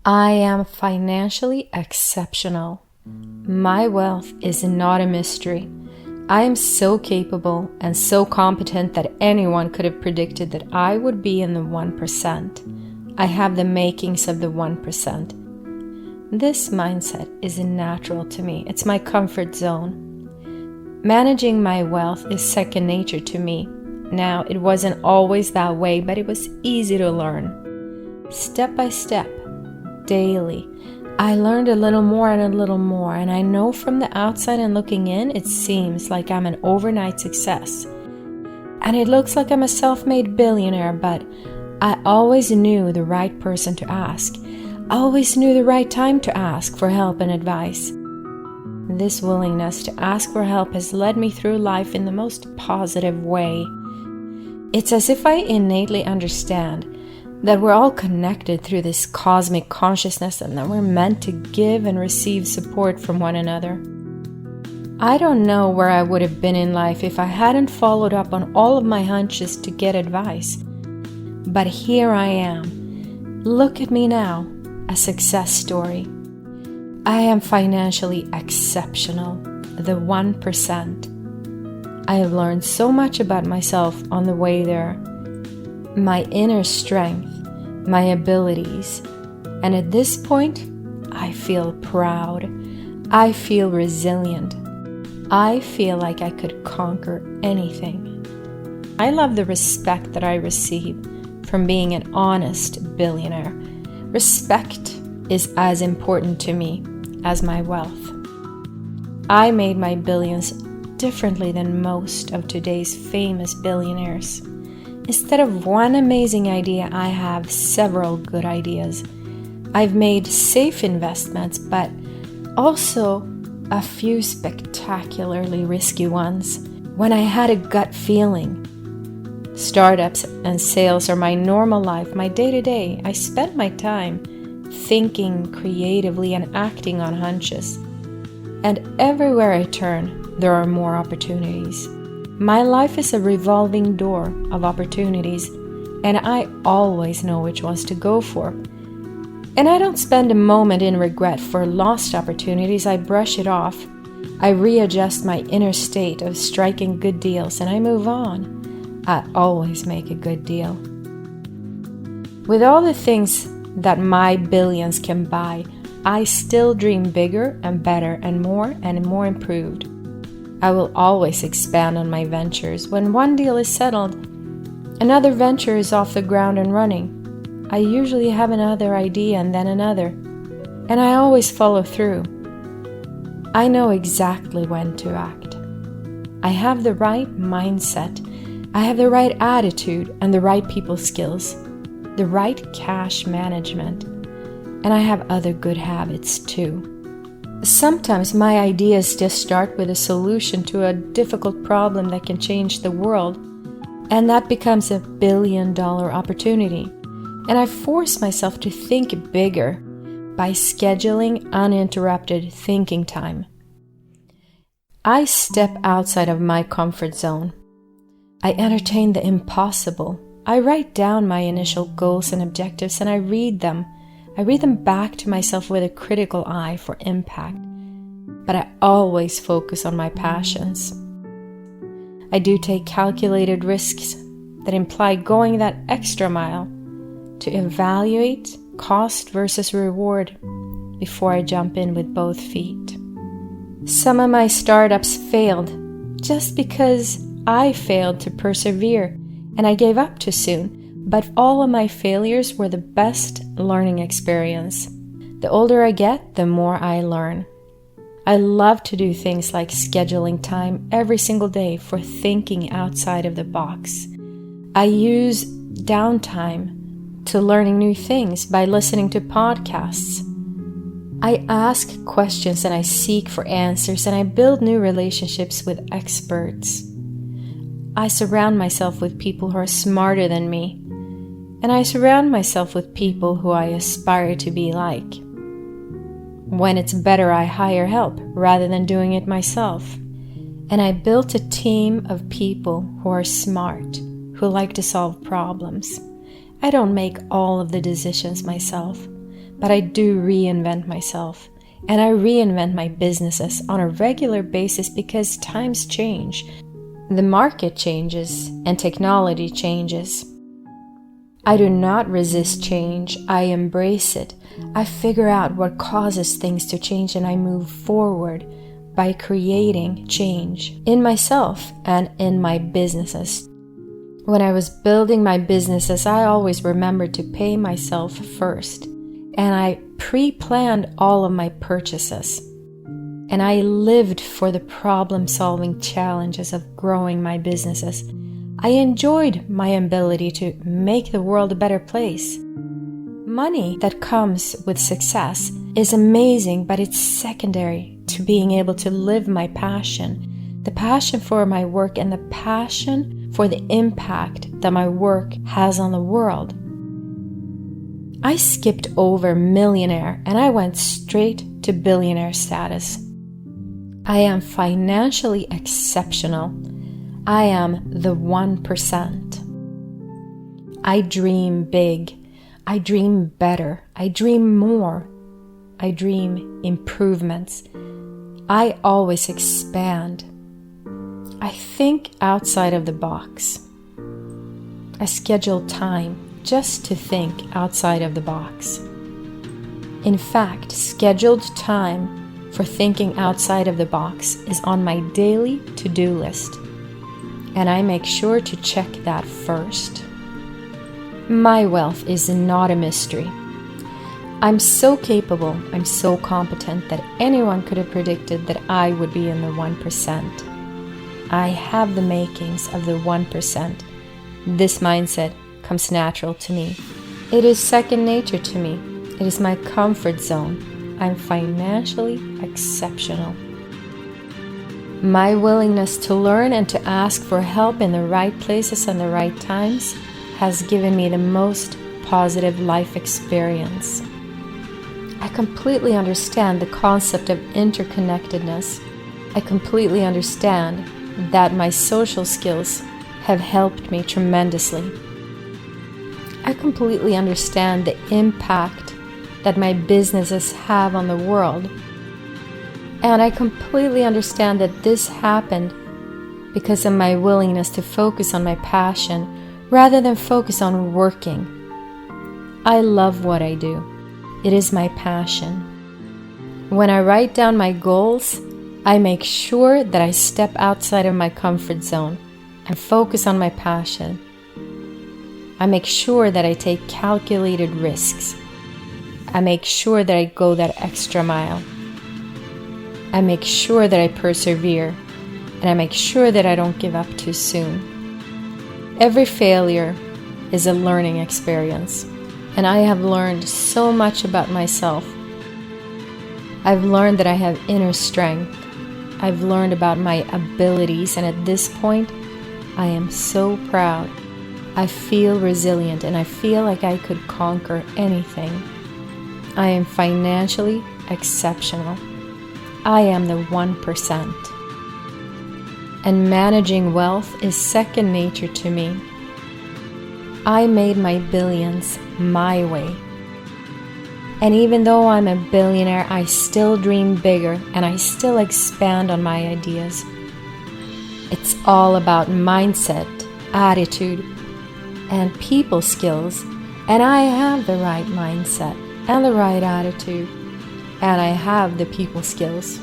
I am financially exceptional. My wealth is not a mystery. I am so capable and so competent that anyone could have predicted that I would be in the 1%. I have the makings of the 1%. This mindset is natural to me. It's my comfort zone. Managing my wealth is second nature to me. Now, it wasn't always that way, but it was easy to learn. Step by step, daily, I learned a little more, and I know from the outside and looking in, it seems like I'm an overnight success. And it looks like I'm a self-made billionaire, but I always knew the right person to ask. I always knew the right time to ask for help and advice. This willingness to ask for help has led me through life in the most positive way. It's as if I innately understand that we're all connected through this cosmic consciousness and that we're meant to give and receive support from one another. I don't know where I would have been in life if I hadn't followed up on all of my hunches to get advice. But here I am. Look at me now, a success story. I am financially exceptional, the 1%. I have learned so much about myself on the way there. My inner strength, my abilities, and at this point, I feel proud. I feel resilient. I feel like I could conquer anything. I love the respect that I receive from being an honest billionaire. Respect is as important to me as my wealth. I made my billions differently than most of today's famous billionaires. Instead of one amazing idea, I have several good ideas. I've made safe investments, but also a few spectacularly risky ones when I had a gut feeling. Startups and sales are my normal life, my day-to-day. I spend my time thinking creatively and acting on hunches. And everywhere I turn, there are more opportunities. My life is a revolving door of opportunities, and I always know which ones to go for. And I don't spend a moment in regret for lost opportunities. I brush it off. I readjust my inner state of striking good deals, and I move on. I always make a good deal. With all the things that my billions can buy, I still dream bigger and better and more improved. I will always expand on my ventures. When one deal is settled, another venture is off the ground and running. I usually have another idea and then another, and I always follow through. I know exactly when to act. I have the right mindset. I have the right attitude and the right people skills, the right cash management, and I have other good habits too. Sometimes my ideas just start with a solution to a difficult problem that can change the world, and that becomes a $1 billion opportunity. And I force myself to think bigger by scheduling uninterrupted thinking time. I step outside of my comfort zone. I entertain the impossible. I write down my initial goals and objectives, and I read them. I read them back to myself with a critical eye for impact, but I always focus on my passions. I do take calculated risks that imply going that extra mile to evaluate cost versus reward before I jump in with both feet. Some of my startups failed just because I failed to persevere and I gave up too soon. But all of my failures were the best learning experience. The older I get, the more I learn. I love to do things like scheduling time every single day for thinking outside of the box. I use downtime to learning new things by listening to podcasts. I ask questions and I seek for answers, and I build new relationships with experts. I surround myself with people who are smarter than me. And I surround myself with people who I aspire to be like. When it's better, I hire help rather than doing it myself. And I built a team of people who are smart, who like to solve problems. I don't make all of the decisions myself, but I do reinvent myself. And I reinvent my businesses on a regular basis because times change. The market changes and technology changes. I do not resist change. I embrace it. I figure out what causes things to change and I move forward by creating change in myself and in my businesses. When I was building my businesses, I always remembered to pay myself first. And I pre-planned all of my purchases. And I lived for the problem-solving challenges of growing my businesses. I enjoyed my ability to make the world a better place. Money that comes with success is amazing, but it's secondary to being able to live my passion. The passion for my work and the passion for the impact that my work has on the world. I skipped over millionaire and I went straight to billionaire status. I am financially exceptional. I am the 1%. I dream big. I dream better. I dream more. I dream improvements. I always expand. I think outside of the box. I schedule time just to think outside of the box. In fact, scheduled time for thinking outside of the box is on my daily to-do list, and I make sure to check that first. My wealth is not a mystery. I'm so capable, I'm so competent that anyone could have predicted that I would be in the 1%. I have the makings of the 1%. This mindset comes natural to me. It is second nature to me. It is my comfort zone. I'm financially exceptional. My willingness to learn and to ask for help in the right places and the right times has given me the most positive life experience. I completely understand the concept of interconnectedness. I completely understand that my social skills have helped me tremendously. I completely understand the impact that my businesses have on the world. And I completely understand that this happened because of my willingness to focus on my passion rather than focus on working. I love what I do. It is my passion. When I write down my goals, I make sure that I step outside of my comfort zone and focus on my passion. I make sure that I take calculated risks. I make sure that I go that extra mile. I make sure that I persevere, and I make sure that I don't give up too soon. Every failure is a learning experience, and I have learned so much about myself. I've learned that I have inner strength. I've learned about my abilities, and at this point, I am so proud. I feel resilient, and I feel like I could conquer anything. I am financially exceptional. I am the 1%. And managing wealth is second nature to me. I made my billions my way. And even though I'm a billionaire, I still dream bigger and I still expand on my ideas. It's all about mindset, attitude, and people skills. And I have the right mindset and the right attitude, and I have the people skills.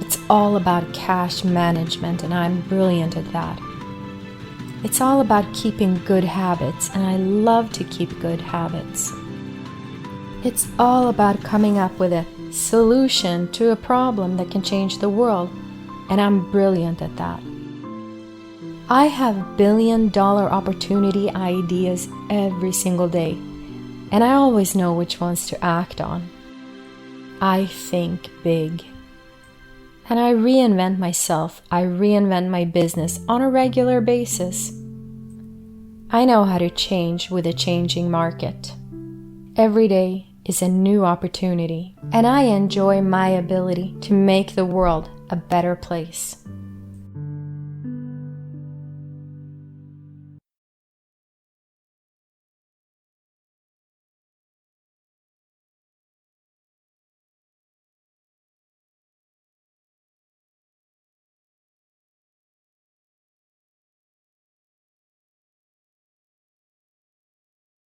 It's all about cash management, and I'm brilliant at that. It's all about keeping good habits, and I love to keep good habits. It's all about coming up with a solution to a problem that can change the world, and I'm brilliant at that. I have billion-dollar opportunity ideas every single day, and I always know which ones to act on. I think big. And I reinvent myself. I reinvent my business on a regular basis. I know how to change with a changing market. Every day is a new opportunity, and I enjoy my ability to make the world a better place.